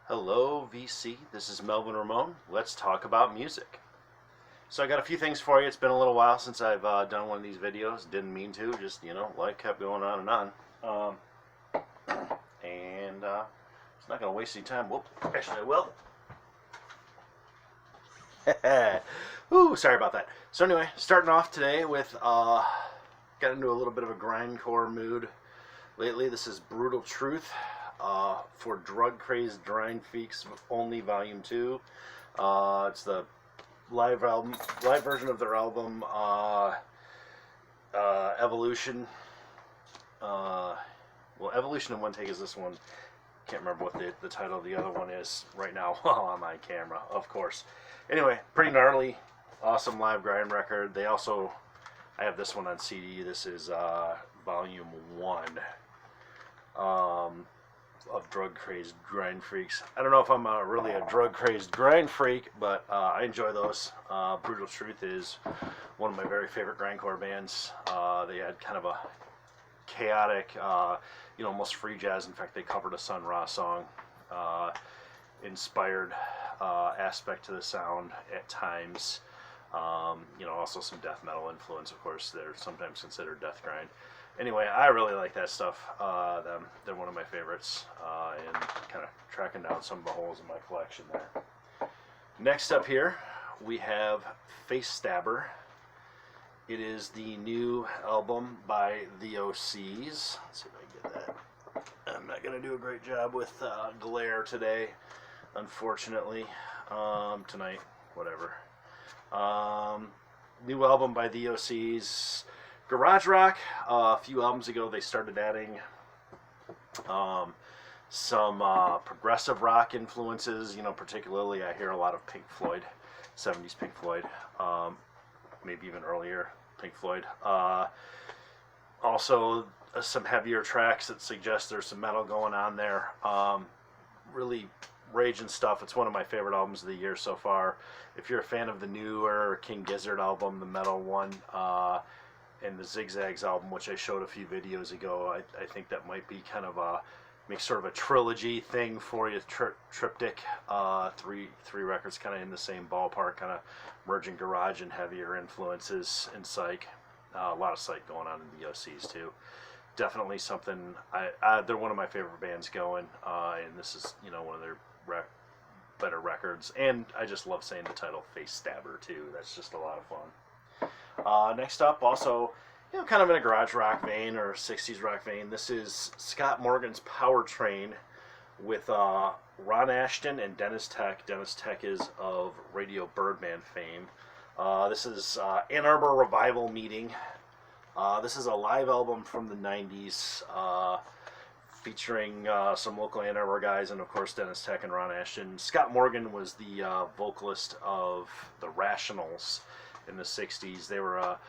Hello VC, this is Melvin Ramon. Let's talk about music. So I got a few things for you. It's been a little while since I've done one of these videos. Didn't mean to, just, life kept going on and on. It's not going to waste any time. Whoop, actually I will. Ooh, sorry about that. So anyway, starting off today with, got into a little bit of a grindcore mood lately. This is Brutal Truth. For Drug Crazed Grind Freaks Only Volume 2. It's the live version of their album Evolution. Evolution in one take is this one. Can't remember what the title of the other one is right now on my camera, of course. Anyway, pretty gnarly, awesome live grind record. I have this one on CD. This is Volume 1. Of Drug Crazed Grind Freaks. I don't know if I'm really a drug crazed grind freak, but I enjoy those. Brutal Truth is one of my very favorite grindcore bands. They had kind of a chaotic, almost free jazz. In fact, they covered a Sun Ra song. Inspired aspect to the sound at times. Also some death metal influence, of course. They're sometimes considered death grind. Anyway, I really like that stuff. They're one of my favorites, and kind of tracking down some of the holes in my collection there. Next up here, we have Face Stabber. It is the new album by the OCs. Let's see if I can get that. I'm not going to do a great job with glare today, unfortunately. Tonight, whatever. New album by the OCs. Garage rock. A few albums ago, they started adding some progressive rock influences. Particularly I hear a lot of Pink Floyd, 70s Pink Floyd, maybe even earlier Pink Floyd. Also, some heavier tracks that suggest there's some metal going on there. Really raging stuff. It's one of my favorite albums of the year so far. If you're a fan of the newer King Gizzard album, the metal one, and the Zigzags album, which I showed a few videos ago, I think that might be kind of make sort of a trilogy thing for you, triptych, three records kind of in the same ballpark, kind of merging garage and heavier influences and psych. A lot of psych going on in the OCs too. Definitely something, they're one of my favorite bands going, and this is, one of their better records, and I just love saying the title Face Stabber too. That's just a lot of fun. Next up, also, kind of in a garage rock vein or 60s rock vein, this is Scott Morgan's Powertrane with Ron Ashton and Dennis Tech. Dennis Tech is of Radio Birdman fame. This is Ann Arbor Revival Meeting. This is a live album from the 90s featuring some local Ann Arbor guys and, of course, Dennis Tech and Ron Ashton. Scott Morgan was the vocalist of the Rationals in the 60s. They were a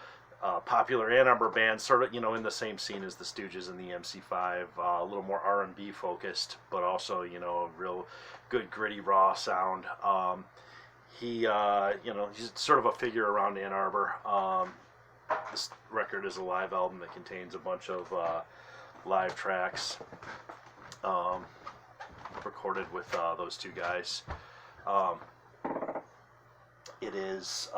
popular Ann Arbor band, sort of, in the same scene as the Stooges and the MC5, a little more R&B focused, but also, a real good gritty raw sound. He's sort of a figure around Ann Arbor. This record is a live album that contains a bunch of live tracks recorded with those two guys. It is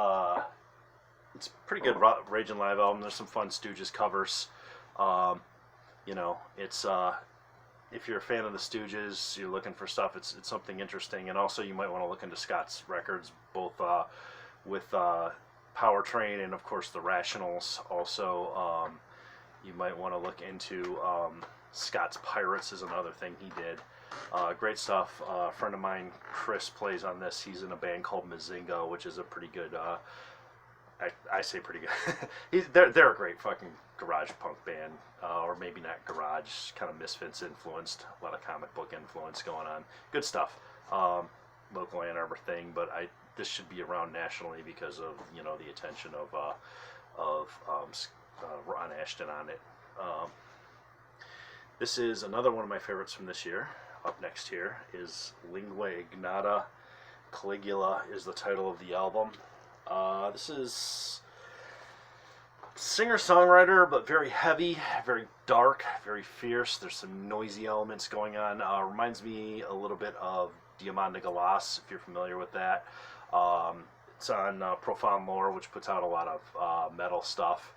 it's a pretty good raging live album. There's some fun Stooges covers. It's if you're a fan of the Stooges, you're looking for stuff. It's something interesting, and also you might want to look into Scott's records, both with Powertrane and, of course, the Rationals. Also, you might want to look into Scott's Pirates is another thing he did. Great stuff. A friend of mine, Chris, plays on this. He's in a band called Mazingo, which is a pretty good. I say pretty good. They're a great fucking garage punk band, or maybe not garage, kind of Misfits influenced. A lot of comic book influence going on. Good stuff. Local Ann Arbor thing, but this should be around nationally because of the attention of Ron Ashton on it. This is another one of my favorites from this year. Up next here is Lingua, Ignota, Caligula is the title of the album. This is Singer-songwriter, but very heavy, very dark, very fierce. There's some noisy elements going on. Reminds me a little bit of Diamant de Galas, if you're familiar with that. It's on Profound Lore, which puts out a lot of metal stuff.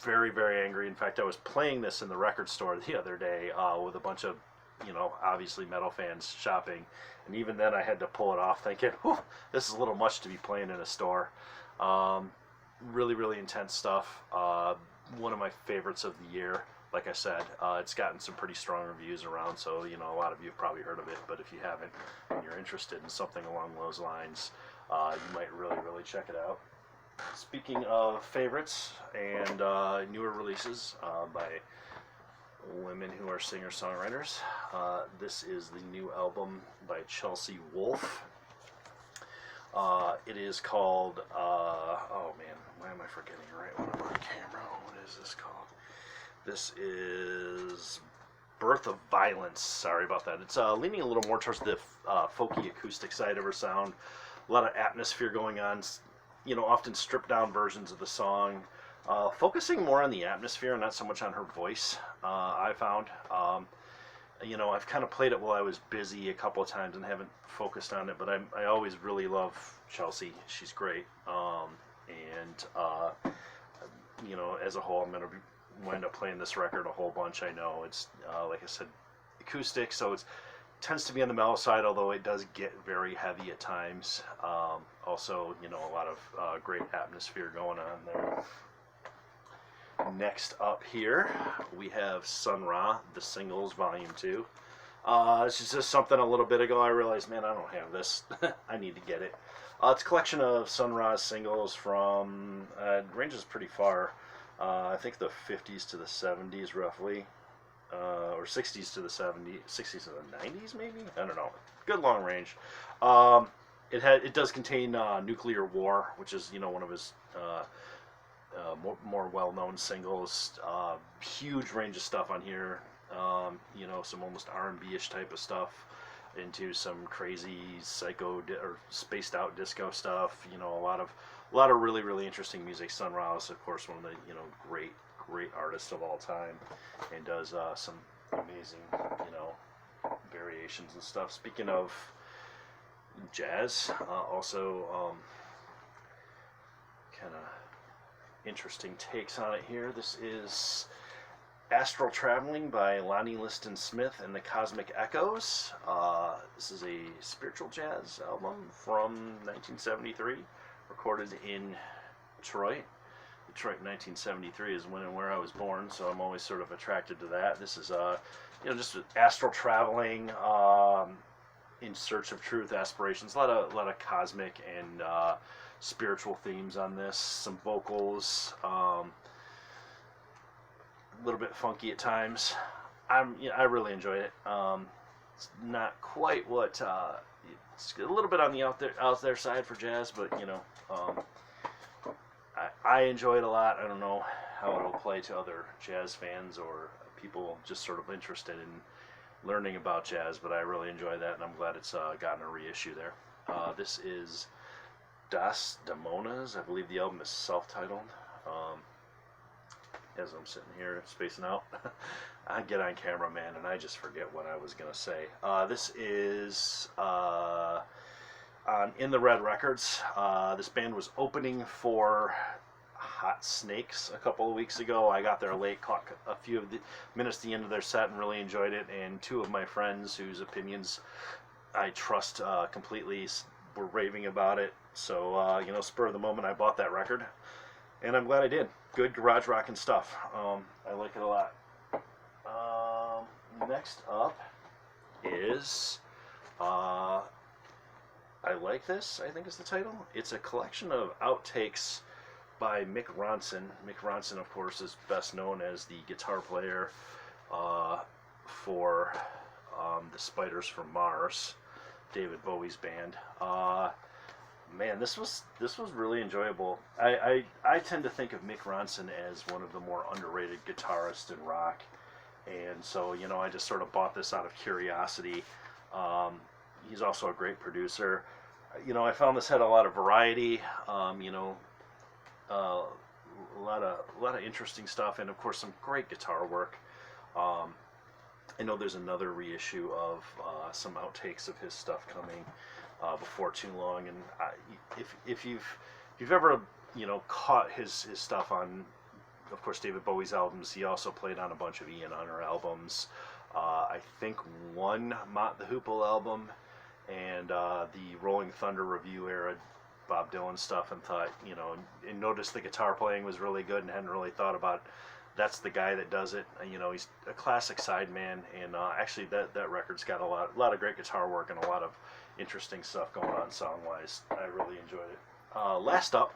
Very, very angry. In fact, I was playing this in the record store the other day with a bunch of, obviously metal fans shopping. And even then I had to pull it off thinking, whew, this is a little much to be playing in a store. Really, really intense stuff. One of my favorites of the year. Like I said, it's gotten some pretty strong reviews around, so a lot of you have probably heard of it. But if you haven't and you're interested in something along those lines, you might really, really check it out. Speaking of favorites and newer releases by women who are singer-songwriters, this is the new album by Chelsea Wolfe. It is called, oh man, why am I forgetting right when I'm on camera? What is this called? This is Birth of Violence. Sorry about that. It's leaning a little more towards the folky acoustic side of her sound. A lot of atmosphere going on, often stripped down versions of the song. Focusing more on the atmosphere and not so much on her voice, I found. I've kind of played it while I was busy a couple of times and haven't focused on it, but I always really love Chelsea. She's great. As a whole, I'm going to wind up playing this record a whole bunch. I know it's, like I said, acoustic, so it tends to be on the mellow side, although it does get very heavy at times. Also, a lot of great atmosphere going on there. Next up here, we have Sun Ra, The Singles, Volume 2. This is just something a little bit ago I realized, man, I don't have this. I need to get it. It's a collection of Sun Ra's singles from, it ranges pretty far. I think the 50s to the 70s, roughly. Or 60s to the 70s, 60s to the 90s, maybe? I don't know. Good long range. It does contain Nuclear War, which is, one of his more well-known singles. Huge range of stuff on here. Some almost R&B-ish type of stuff into some crazy psycho or spaced out disco stuff. A lot of really, really interesting music. Sun Ra is, of course, one of the great artists of all time, and does some amazing variations and stuff. Speaking of jazz, also kind of interesting takes on it here. This is Astral Traveling by Lonnie Liston Smith and the Cosmic Echoes. This is a spiritual jazz album from 1973, recorded in Detroit. Detroit in 1973 is when and where I was born, so I'm always sort of attracted to that. This is just astral traveling, in search of truth, aspirations. A lot of cosmic and spiritual themes on this. Some vocals, a little bit funky at times. I really enjoy it. It's not quite what it's a little bit on the out there side for jazz, but I enjoy it a lot. I don't know how it'll play to other jazz fans or people just sort of interested in learning about jazz, but I really enjoy that, and I'm glad it's gotten a reissue there. This is Das Damonas. I believe the album is self-titled. As I'm sitting here spacing out, I get on camera, man, and I just forget what I was going to say. This is on In the Red Records. This band was opening for Hot Snakes a couple of weeks ago. I got there late, caught a few of the minutes at the end of their set, and really enjoyed it. And two of my friends, whose opinions I trust completely, were raving about it. So, spur of the moment, I bought that record, and I'm glad I did. Good garage rockin' stuff. I like it a lot. Next up is I Like This, I think is the title. It's a collection of outtakes by Mick Ronson. Mick Ronson, of course, is best known as the guitar player for the Spiders from Mars, David Bowie's band. Man, this was really enjoyable. I tend to think of Mick Ronson as one of the more underrated guitarists in rock, and so I just sort of bought this out of curiosity. He's also a great producer. I found this had a lot of variety. a lot of interesting stuff, and of course some great guitar work. I know there's another reissue of some outtakes of his stuff coming before too long, and if you've ever caught his stuff on, of course, David Bowie's albums, he also played on a bunch of Ian Hunter albums. I think one Mott the Hoople album, and the Rolling Thunder Review era Bob Dylan stuff, and thought, and noticed the guitar playing was really good, and hadn't really thought about that's the guy that does it. He's a classic sideman, and actually that record's got a lot of great guitar work and a lot of interesting stuff going on song-wise. I really enjoyed it. Last up,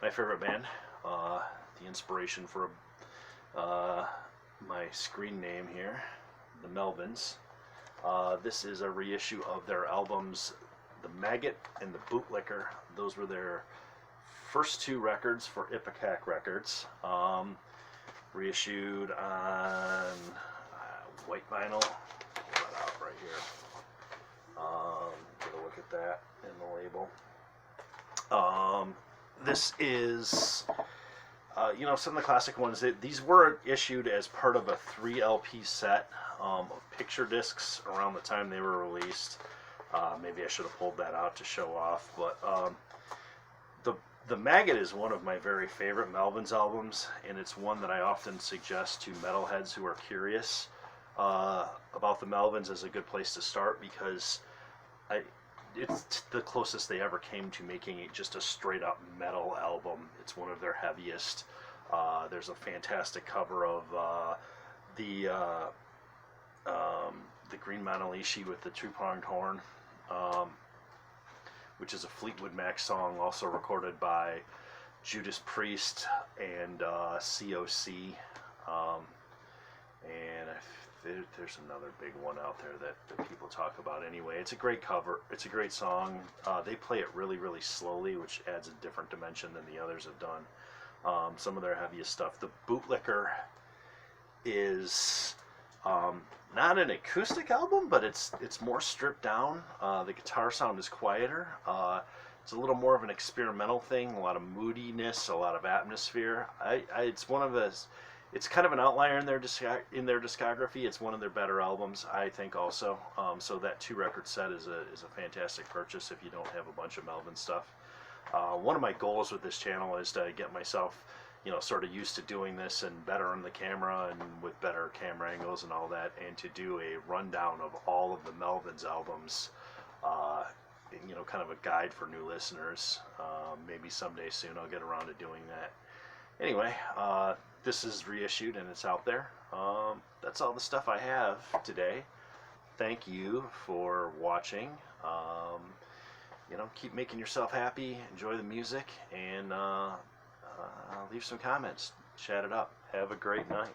my favorite band, the inspiration for my screen name here, the Melvins. This is a reissue of their albums, The Maggot and The Bootlicker. Those were their first two records for Ipecac Records. Reissued on white vinyl. Pull that out right here. Get a look at that in the label. This is, some of the classic ones. These were issued as part of a 3 LP set of picture discs around the time they were released. Maybe I should have pulled that out to show off, but The Maggot is one of my very favorite Melvins albums, and it's one that I often suggest to metalheads who are curious about the Melvins as a good place to start, because it's the closest they ever came to making just a straight up metal album. It's one of their heaviest. There's a fantastic cover of the Green Manalishi with the two-pronged horn, which is a Fleetwood Mac song, also recorded by Judas Priest and COC. And there's another big one out there that people talk about anyway. It's a great cover. It's a great song. They play it really, really slowly, which adds a different dimension than the others have done. Some of their heaviest stuff. The Bootlicker is not an acoustic album, but it's more stripped down. The guitar sound is quieter. It's a little more of an experimental thing, a lot of moodiness, a lot of atmosphere. It's one of those. It's kind of an outlier in their discography. It's one of their better albums, I think, also. So that 2-record set is a fantastic purchase if you don't have a bunch of Melvin stuff. One of my goals with this channel is to get myself, sort of used to doing this and better on the camera and with better camera angles and all that, and to do a rundown of all of the Melvins albums, kind of a guide for new listeners. Maybe someday soon I'll get around to doing that. Anyway, this is reissued and it's out there. That's all the stuff I have today. Thank you for watching. Keep making yourself happy, enjoy the music, and leave some comments, chat it up. Have a great night.